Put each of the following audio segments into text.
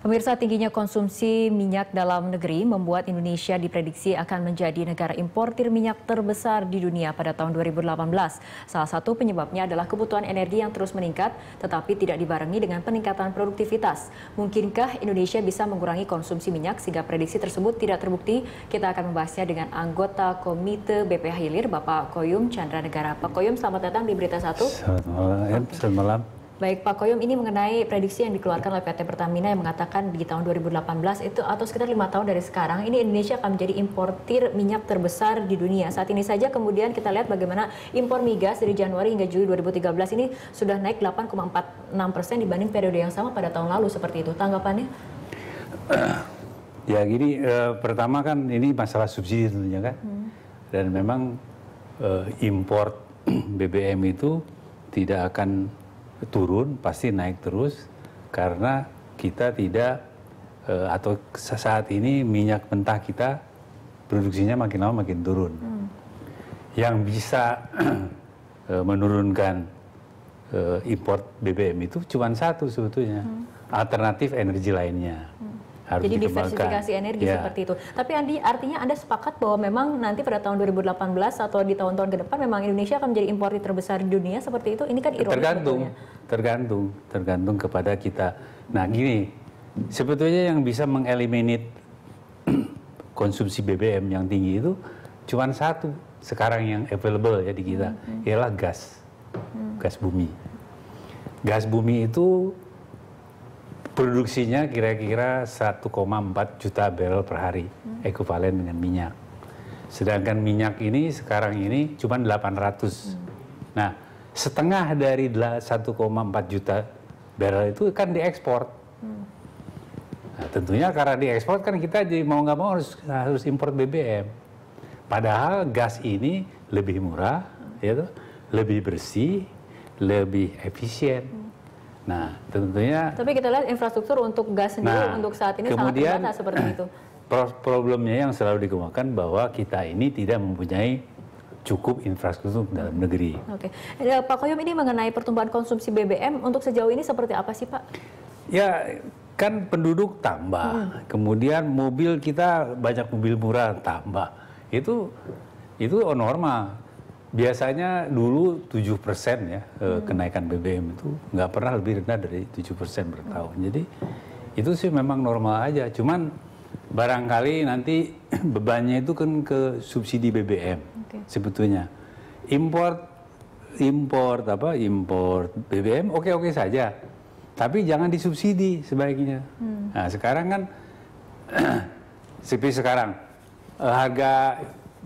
Pemirsa, tingginya konsumsi minyak dalam negeri membuat Indonesia diprediksi akan menjadi negara importir minyak terbesar di dunia pada tahun 2018. Salah satu penyebabnya adalah kebutuhan energi yang terus meningkat, tetapi tidak dibarengi dengan peningkatan produktivitas. Mungkinkah Indonesia bisa mengurangi konsumsi minyak sehingga prediksi tersebut tidak terbukti? Kita akan membahasnya dengan anggota Komite BPH Hilir, Bapak Koyum Chandra Negara. Pak Koyum, selamat datang di Berita 1. Selamat malam. Baik Pak Koyum, ini mengenai prediksi yang dikeluarkan oleh PT Pertamina yang mengatakan di tahun 2018 itu atau sekitar 5 tahun dari sekarang, ini Indonesia akan menjadi importir minyak terbesar di dunia. Saat ini saja kemudian kita lihat bagaimana impor migas dari Januari hingga Juli 2013 ini sudah naik 8,46% dibanding periode yang sama pada tahun lalu, seperti itu. Tanggapannya? Ya gini, pertama kan ini masalah subsidi tentunya kan. Dan memang impor BBM itu tidak akan turun, pasti naik terus karena kita tidak atau saat ini minyak mentah kita produksinya makin lama makin turun. Yang bisa menurunkan import BBM itu cuma satu sebetulnya, alternatif energi lainnya. Harus jadi dikembangkan. diversifikasi energi seperti itu. Tapi artinya Anda sepakat bahwa memang nanti pada tahun 2018 atau di tahun-tahun ke depan memang Indonesia akan menjadi importir terbesar di dunia seperti itu? Ini kan ironis. Tergantung kepada kita. Nah gini, sebetulnya yang bisa mengeliminate konsumsi BBM yang tinggi itu cuma satu sekarang yang available ya di kita, ialah gas bumi. Gas bumi itu produksinya kira-kira 1,4 juta barrel per hari, ekuivalen dengan minyak. Sedangkan minyak ini sekarang ini cuma 800. Nah, setengah dari 1,4 juta barrel itu kan diekspor. Nah, tentunya karena diekspor kan kita jadi mau nggak mau harus import BBM. Padahal gas ini lebih murah, ya, lebih bersih, lebih efisien. Nah, tentunya. Tapi kita lihat infrastruktur untuk gas sendiri untuk saat ini sangat terbatas seperti itu. Problemnya yang selalu dikemukakan bahwa kita ini tidak mempunyai cukup infrastruktur dalam negeri. Oke, Pak Koyum, ini mengenai pertumbuhan konsumsi BBM untuk sejauh ini seperti apa sih Pak? Ya, kan penduduk tambah, kemudian mobil kita banyak mobil murah tambah, itu normal. Biasanya dulu 7% ya kenaikan BBM itu nggak pernah lebih rendah dari 7% per tahun. Jadi itu sih memang normal aja. Cuman barangkali nanti bebannya itu kan ke subsidi BBM sebetulnya. Import BBM oke saja, tapi jangan disubsidi sebaiknya. Nah sekarang kan seperti sekarang harga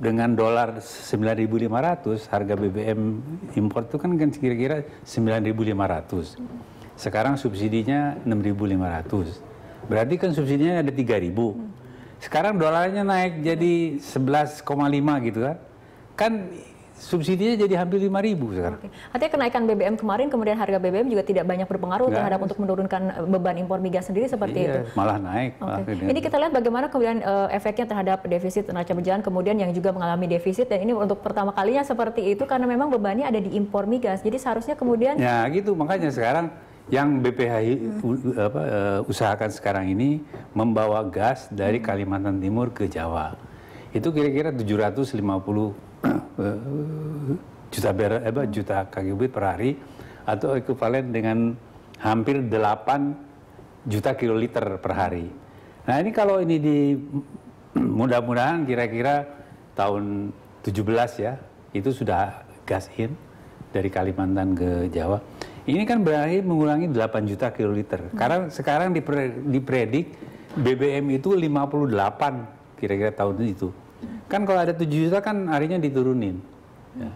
dengan dolar 9.500, harga BBM impor itu kan kira-kira 9.500. Sekarang subsidinya 6.500. Berarti kan subsidinya ada 3.000. Sekarang dolarnya naik jadi 11,5 gitu kan. Kan subsidinya jadi hampir 5.000 sekarang. Artinya kenaikan BBM kemarin, kemudian harga BBM juga tidak banyak berpengaruh terhadap untuk menurunkan beban impor migas sendiri seperti itu? Malah naik. Ini kita lihat bagaimana kemudian efeknya terhadap defisit neraca berjalan, kemudian yang juga mengalami defisit, dan ini untuk pertama kalinya seperti itu karena memang bebannya ada di impor migas. Jadi seharusnya kemudian. Ya gitu, makanya sekarang yang BPH usahakan sekarang ini membawa gas dari Kalimantan Timur ke Jawa. Itu kira-kira 750 juta kg per hari atau ekuivalen dengan hampir 8 juta kiloliter per hari. Nah ini kalau ini mudah-mudahan kira-kira tahun 17 ya itu sudah gas in dari Kalimantan ke Jawa. Ini kan berarti mengurangi 8 juta kiloliter. Karena sekarang dipredik BBM itu 58 kira-kira tahun itu. Kan kalau ada 7 juta kan harinya diturunin. Ya.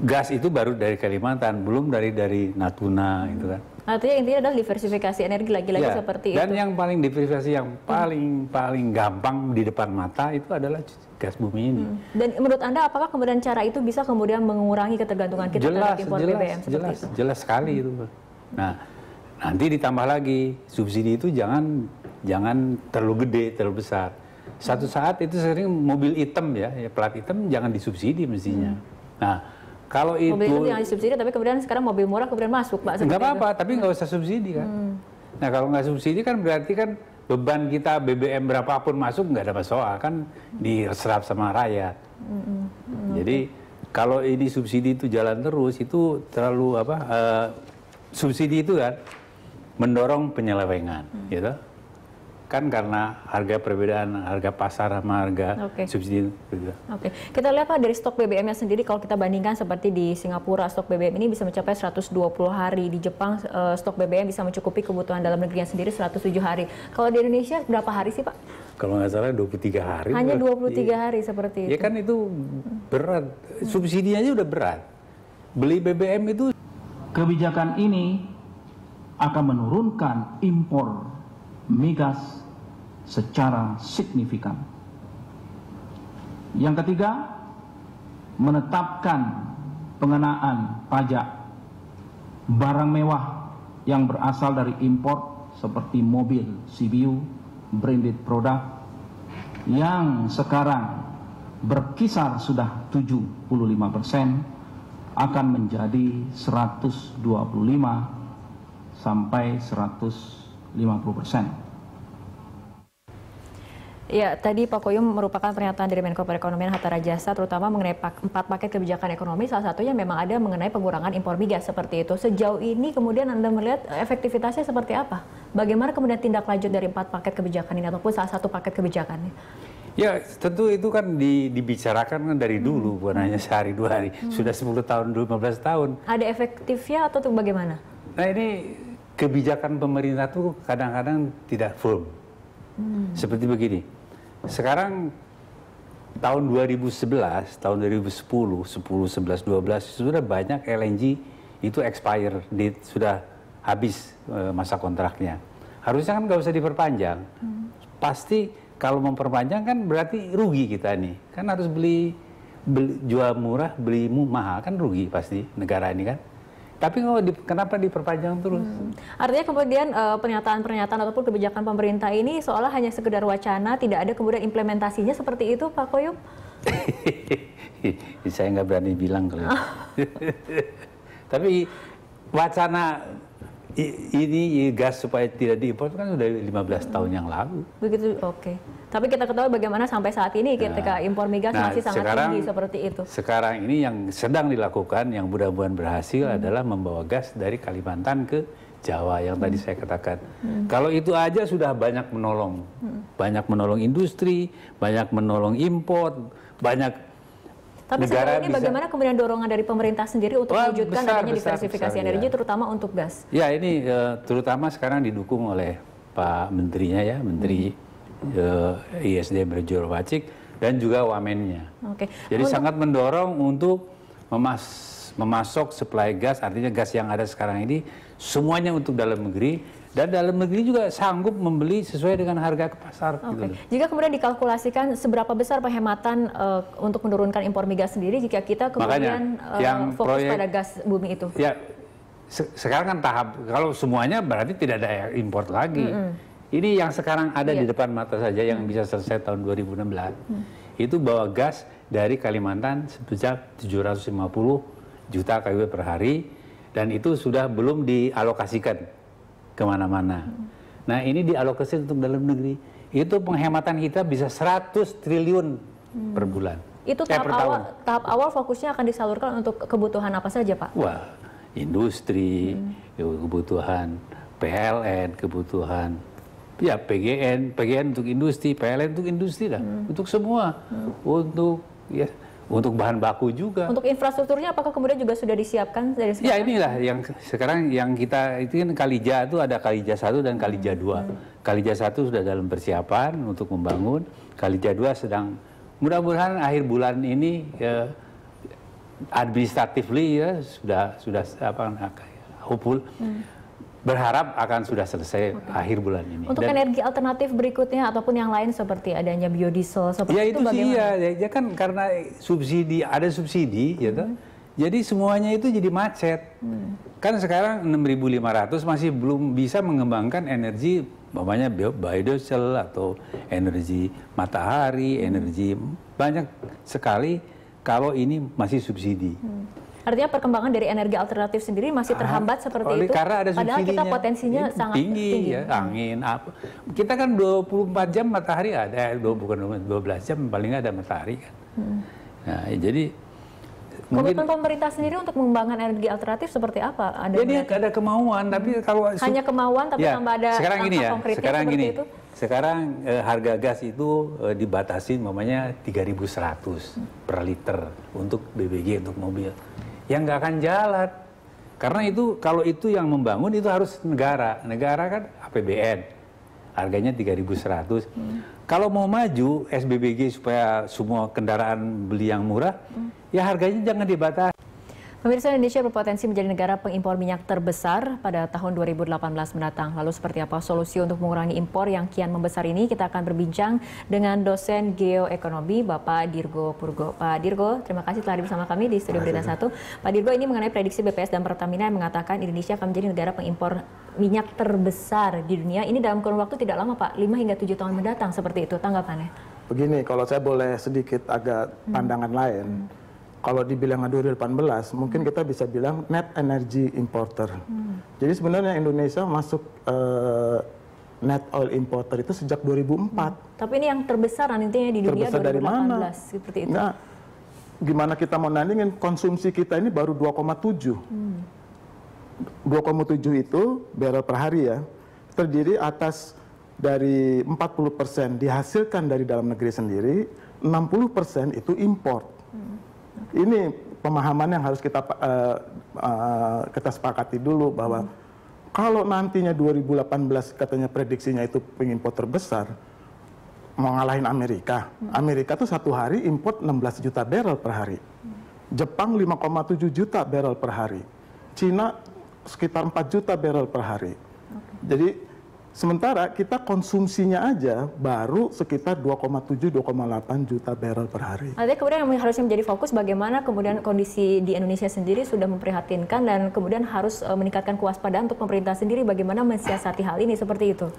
Gas itu baru dari Kalimantan, belum dari Natuna gitu kan. Artinya intinya adalah diversifikasi energi lagi-lagi seperti itu. Dan yang paling diversifikasi yang paling gampang di depan mata itu adalah gas bumi ini. Dan menurut Anda apakah kemudian cara itu bisa kemudian mengurangi ketergantungan kita terhadap impor BBM seperti itu? Jelas sekali itu. Nah, nanti ditambah lagi subsidi itu jangan terlalu gede, terlalu besar. Satu saat itu sering mobil hitam ya plat hitam jangan disubsidi mestinya. Nah, Kalau itu mobil itu yang disubsidi, tapi kemudian sekarang mobil murah kemudian masuk, Pak. Nggak apa-apa, tapi nggak usah subsidi kan. Nah kalau nggak subsidi kan berarti kan beban kita BBM berapapun masuk nggak ada masalah, kan diserap sama rakyat. Jadi kalau ini subsidi itu jalan terus, itu terlalu apa? Subsidi itu kan mendorong penyelewengan, gitu. Kan karena harga perbedaan harga pasar sama harga subsidi. Oke, kita lihat Pak dari stok BBM-nya sendiri, kalau kita bandingkan seperti di Singapura stok BBM ini bisa mencapai 120 hari, di Jepang stok BBM bisa mencukupi kebutuhan dalam negerinya sendiri 107 hari. Kalau di Indonesia berapa hari sih Pak? Kalau nggak salah 23 hari. Hanya 23 hari seperti itu. Ya kan itu berat, subsidinya aja udah berat. Beli BBM itu. Kebijakan ini akan menurunkan impor migas secara signifikan. Yang ketiga, menetapkan pengenaan pajak barang mewah yang berasal dari impor seperti mobil, CBU, branded product yang sekarang berkisar sudah 75% akan menjadi 125 sampai 150%. Ya, tadi Pak Koyum merupakan pernyataan dari Menko Perekonomian Hatta Rajasa, terutama mengenai 4 paket kebijakan ekonomi, salah satunya memang ada mengenai pengurangan impor migas seperti itu. Sejauh ini kemudian Anda melihat efektivitasnya seperti apa? Bagaimana kemudian tindak lanjut dari 4 paket kebijakan ini ataupun salah satu paket kebijakannya? Ya, tentu itu kan dibicarakan kan dari dulu, bukan hanya sehari 2 hari. Sudah 10 tahun, 15 tahun. Ada efektifnya atau bagaimana? Nah ini kebijakan pemerintah tuh kadang-kadang tidak firm. Seperti begini, sekarang tahun 2011, tahun 2010, 10, 11, 12 sudah banyak LNG itu expire, sudah habis masa kontraknya. Harusnya kan nggak usah diperpanjang. Pasti kalau memperpanjang kan berarti rugi kita nih. Kan harus jual murah, beli mahal, kan rugi pasti negara ini kan. Tapi kenapa diperpanjang terus? Artinya kemudian pernyataan-pernyataan ataupun kebijakan pemerintah ini seolah hanya sekedar wacana, tidak ada kemudian implementasinya seperti itu, Pak Koyum? Saya nggak berani bilang kalau tapi wacana ini gas supaya tidak diimpor kan sudah 15 tahun yang lalu. Begitu, oke. Tapi kita ketahui bagaimana sampai saat ini ketika impor migas masih sangat tinggi seperti itu. Sekarang ini yang sedang dilakukan, yang mudah-mudahan berhasil adalah membawa gas dari Kalimantan ke Jawa yang tadi saya katakan. Kalau itu aja sudah banyak menolong. Banyak menolong industri, banyak menolong impor, banyak. Tapi sejauh ini bagaimana kemudian dorongan dari pemerintah sendiri untuk mewujudkan adanya diversifikasi energi terutama untuk gas? Ya ini terutama sekarang didukung oleh Pak Menterinya ya, Menteri ISDM Rejo Wacik dan juga Wamennya. Jadi sangat mendorong untuk memasok suplai gas, artinya gas yang ada sekarang ini semuanya untuk dalam negeri. Dan dalam negeri juga sanggup membeli sesuai dengan harga ke pasar. Gitu. Jika kemudian dikalkulasikan seberapa besar penghematan untuk menurunkan impor migas sendiri jika kita kemudian fokus pada gas bumi itu? Ya, sekarang kan tahap, kalau semuanya berarti tidak ada impor lagi. Ini yang sekarang ada di depan mata saja yang bisa selesai tahun 2016. Itu bawa gas dari Kalimantan sebesar 750 juta kW per hari dan itu sudah belum dialokasikan kemana-mana. Nah ini dialokasi untuk dalam negeri. Itu penghematan kita bisa 100 triliun per bulan. Itu tahap awal fokusnya akan disalurkan untuk kebutuhan apa saja Pak? Wah, industri, kebutuhan PLN, kebutuhan ya PGN untuk industri, PLN untuk industri lah, untuk semua, untuk bahan baku juga. Untuk infrastrukturnya apakah kemudian juga sudah disiapkan dari sekarang? Ya inilah yang sekarang yang kita itu kan Kalija itu ada Kalija 1 dan Kalija 2. Kalija 1 sudah dalam persiapan untuk membangun, Kalija 2 sedang mudah-mudahan akhir bulan ini administratively ya sudah hopeful. Berharap akan sudah selesai akhir bulan ini. Untuk energi alternatif berikutnya ataupun yang lain seperti adanya biodiesel seperti itu bagaimana? Ya kan karena ada subsidi gitu. Jadi semuanya itu jadi macet. Kan sekarang 6.500 masih belum bisa mengembangkan energi umpamanya biodiesel atau energi matahari, energi banyak sekali kalau ini masih subsidi. Artinya perkembangan dari energi alternatif sendiri masih terhambat seperti itu. Karena ada padahal kita subsidinya. potensinya sangat tinggi. Ya, angin, apa. Kita kan 24 jam matahari ada, bukan 12 jam paling ada matahari kan. Nah, jadi komitmen pemerintah sendiri untuk mengembangkan energi alternatif seperti apa? Ada kemauan, tapi kalau hanya kemauan, tapi tanpa ada langkah konkretnya seperti itu. Sekarang harga gas itu dibatasi namanya 3.100 per liter untuk BBG, untuk mobil. Yang nggak akan jalan. Karena itu kalau itu yang membangun itu harus negara. Negara kan APBN. Harganya 3.100. Kalau mau maju SBBG supaya semua kendaraan beli yang murah, ya harganya jangan dibatasi. Pemirsa, Indonesia berpotensi menjadi negara pengimpor minyak terbesar pada tahun 2018 mendatang. Lalu seperti apa solusi untuk mengurangi impor yang kian membesar ini? Kita akan berbincang dengan dosen geoekonomi Bapak Dirgo Purgo. Pak Dirgo, terima kasih telah hadir bersama kami di Studio Berita 1. Pak Dirgo, ini mengenai prediksi BPS dan Pertamina yang mengatakan Indonesia akan menjadi negara pengimpor minyak terbesar di dunia. Ini dalam kurun waktu tidak lama, Pak, 5 hingga 7 tahun mendatang, seperti itu. Tanggapannya? Begini, kalau saya boleh sedikit agak pandangan lain. Kalau dibilang 2018, mungkin kita bisa bilang net energy importer. Jadi sebenarnya Indonesia masuk net oil importer itu sejak 2004. Tapi ini yang terbesar nantinya di dunia terbesar 2018, dari mana? Seperti itu. Nah, gimana kita mau nandingin konsumsi kita ini baru 2,7. 2,7 itu barrel per hari ya, terdiri atas dari 40% dihasilkan dari dalam negeri sendiri, 60% itu import. Ini pemahaman yang harus kita sepakati dulu bahwa kalau nantinya 2018 katanya prediksinya itu pengimpor terbesar, mau ngalahin Amerika. Amerika tuh satu hari import 16 juta barrel per hari. Jepang 5,7 juta barrel per hari. Cina sekitar 4 juta barrel per hari. Jadi sementara kita konsumsinya aja baru sekitar 2,7-2,8 juta barrel per hari. Artinya kemudian yang harusnya menjadi fokus bagaimana kemudian kondisi di Indonesia sendiri sudah memprihatinkan dan kemudian harus meningkatkan kewaspadaan untuk pemerintah sendiri bagaimana mensiasati hal ini, seperti itu.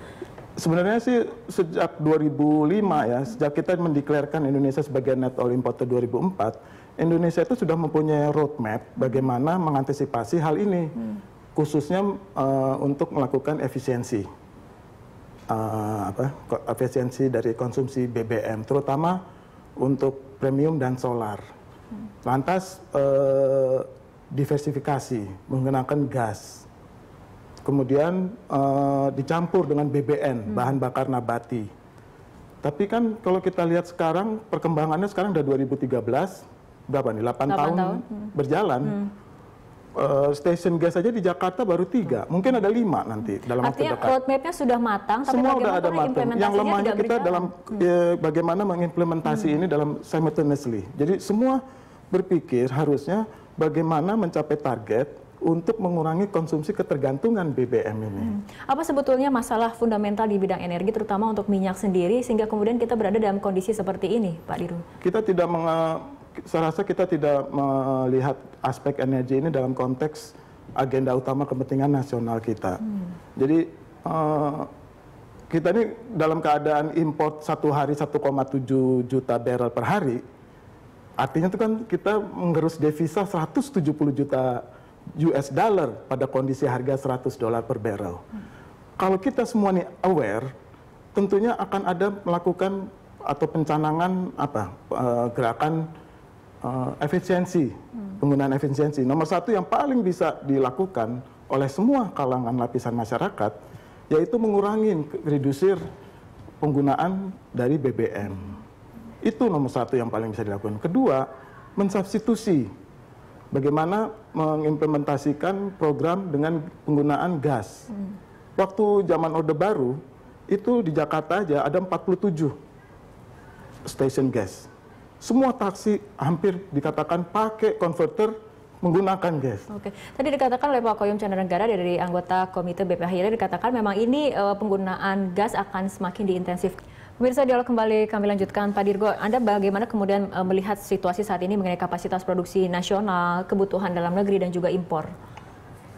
Sebenarnya sih sejak 2005 ya, sejak kita mendeklarasikan Indonesia sebagai net oil importer 2004, Indonesia itu sudah mempunyai roadmap bagaimana mengantisipasi hal ini, khususnya untuk melakukan efisiensi. Efisiensi dari konsumsi BBM, terutama untuk premium dan solar. Lantas diversifikasi menggunakan gas, kemudian dicampur dengan BBN, bahan bakar nabati. Tapi kan kalau kita lihat sekarang perkembangannya sekarang udah 2013, berapa nih? 8 tahun berjalan. Stasiun gas saja di Jakarta baru 3, mungkin ada 5 nanti dalam waktu dekat. Artinya roadmap-nya sudah matang, tapi semua udah ada matang. Yang lemahnya kita berjalan dalam bagaimana mengimplementasi ini dalam simultaneously. Jadi semua berpikir harusnya bagaimana mencapai target untuk mengurangi konsumsi ketergantungan BBM ini. Apa sebetulnya masalah fundamental di bidang energi, terutama untuk minyak sendiri, sehingga kemudian kita berada dalam kondisi seperti ini, Pak Dirgo? Kita tidak saya rasa kita tidak melihat aspek energi ini dalam konteks agenda utama kepentingan nasional kita. Jadi kita ini dalam keadaan import satu hari 1,7 juta barrel per hari, artinya itu kan kita menggerus devisa 170 juta US dollar pada kondisi harga $100 per barrel. Kalau kita semua nih aware, tentunya akan ada melakukan atau pencanangan gerakan efisiensi, penggunaan efisiensi. Nomor satu yang paling bisa dilakukan oleh semua kalangan lapisan masyarakat, yaitu mengurangi, redusir penggunaan dari BBM. Itu nomor satu yang paling bisa dilakukan. Kedua, mensubstitusi. Bagaimana mengimplementasikan program dengan penggunaan gas. Waktu zaman Orde Baru, itu di Jakarta aja ada 47 stasiun gas. Semua taksi hampir dikatakan pakai konverter menggunakan gas. Oke, tadi dikatakan oleh Pak Koyum Candanegara dari anggota Komite BPH dikatakan memang ini penggunaan gas akan semakin diintensifkan. Pemirsa, dialog kembali kami lanjutkan. Pak Dirgo, Anda bagaimana kemudian melihat situasi saat ini mengenai kapasitas produksi nasional, kebutuhan dalam negeri dan juga impor?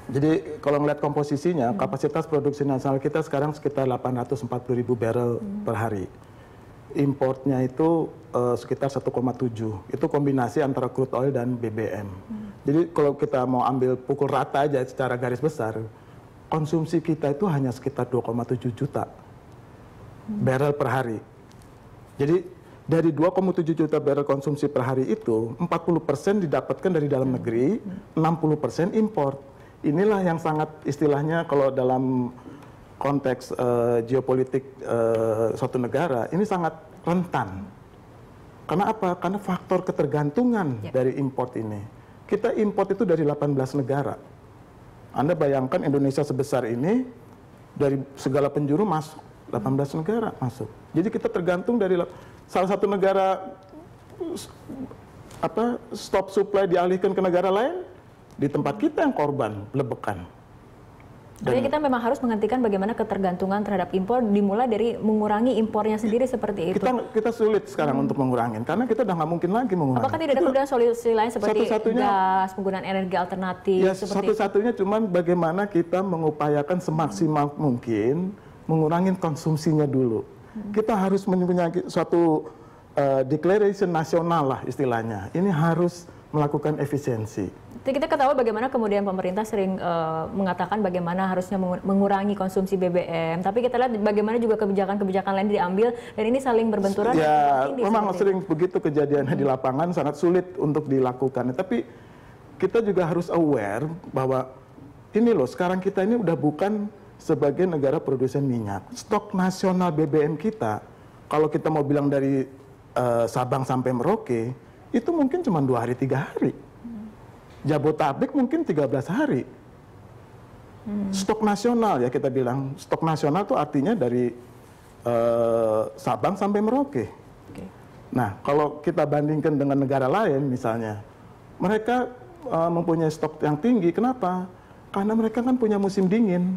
Jadi kalau melihat komposisinya, kapasitas produksi nasional kita sekarang sekitar 840.000 barrel per hari. importnya itu sekitar 1,7. Itu kombinasi antara crude oil dan BBM. Jadi kalau kita mau ambil pukul rata aja secara garis besar, konsumsi kita itu hanya sekitar 2,7 juta barrel per hari. Jadi dari 2,7 juta barrel konsumsi per hari itu, 40% didapatkan dari dalam negeri, 60% import. Inilah yang sangat istilahnya kalau dalam konteks geopolitik suatu negara, ini sangat rentan. Karena apa? Karena faktor ketergantungan dari import ini. Kita import itu dari 18 negara. Anda bayangkan Indonesia sebesar ini, dari segala penjuru masuk, 18 negara masuk. Jadi kita tergantung dari salah satu negara stop supply dialihkan ke negara lain, di tempat kita yang korban belebekan. Jadi kita memang harus menghentikan bagaimana ketergantungan terhadap impor dimulai dari mengurangi impornya sendiri seperti itu. Kita sulit sekarang untuk mengurangi, karena kita udah nggak mungkin lagi mengurangi. Apakah tidak ada kemudian solusi lain seperti gas, penggunaan energi alternatif? Ya, satu-satunya cuman bagaimana kita mengupayakan semaksimal mungkin mengurangi konsumsinya dulu. Kita harus mempunyai suatu declaration nasional lah istilahnya. Ini harus melakukan efisiensi. Kita ketahui bagaimana kemudian pemerintah sering mengatakan bagaimana harusnya mengurangi konsumsi BBM, tapi kita lihat bagaimana juga kebijakan-kebijakan lain diambil dan ini saling berbenturan. Ya, memang sering begitu kejadiannya di lapangan, sangat sulit untuk dilakukan. Tapi kita juga harus aware bahwa ini loh, sekarang kita ini udah bukan sebagai negara produsen minyak. Stok nasional BBM kita, kalau kita mau bilang dari Sabang sampai Merauke, itu mungkin cuma 2 hari 3 hari. Jabotabek mungkin 13 hari. Stok nasional ya kita bilang. Stok nasional itu artinya dari Sabang sampai Merauke. Nah, kalau kita bandingkan dengan negara lain misalnya, mereka mempunyai stok yang tinggi. Kenapa? Karena mereka kan punya musim dingin.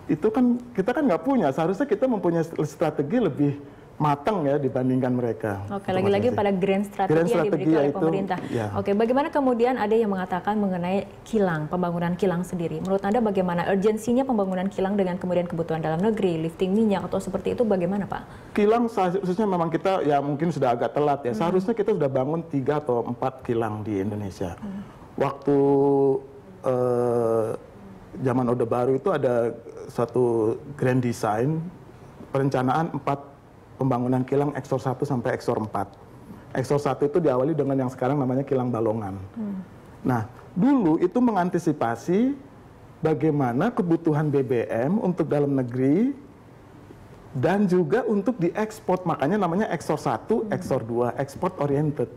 Itu kan kita kan nggak punya. Seharusnya kita mempunyai strategi lebih matang ya dibandingkan mereka. Oke, lagi-lagi pada grand strategi yang diberikan oleh pemerintah. Ya. Oke, bagaimana kemudian ada yang mengatakan mengenai kilang, pembangunan kilang sendiri. Menurut Anda bagaimana urgensinya pembangunan kilang dengan kemudian kebutuhan dalam negeri, lifting minyak atau seperti itu bagaimana Pak? Kilang seharusnya memang kita ya mungkin sudah agak telat ya. Seharusnya kita sudah bangun 3 atau 4 kilang di Indonesia. Waktu zaman Orde Baru itu ada satu grand design perencanaan 4 pembangunan kilang Eksor 1 sampai Eksor 4. Eksor 1 itu diawali dengan yang sekarang namanya kilang Balongan. Nah, dulu itu mengantisipasi bagaimana kebutuhan BBM untuk dalam negeri dan juga untuk diekspor. Makanya namanya Eksor 1, Eksor 2, export oriented.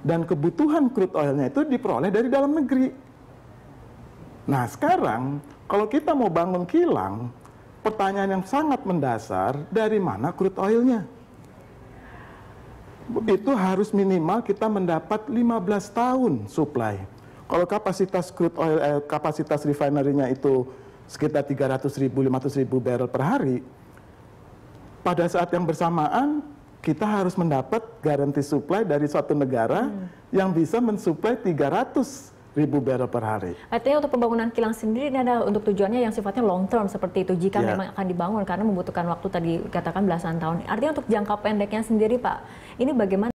Dan kebutuhan crude oilnya itu diperoleh dari dalam negeri. Nah, sekarang kalau kita mau bangun kilang, pertanyaan yang sangat mendasar, dari mana crude oilnya? Itu harus minimal kita mendapat 15 tahun supply. Kalau kapasitas crude oil, kapasitas refinery-nya itu sekitar 300.000, 500.000 barrel per hari, pada saat yang bersamaan kita harus mendapat garansi supply dari suatu negara yang bisa mensuplai 300.000 barrel per hari. Artinya untuk pembangunan kilang sendiri ini adalah untuk tujuannya yang sifatnya long term seperti itu jika memang akan dibangun karena membutuhkan waktu tadi katakan belasan tahun. Artinya untuk jangka pendeknya sendiri Pak, ini bagaimana?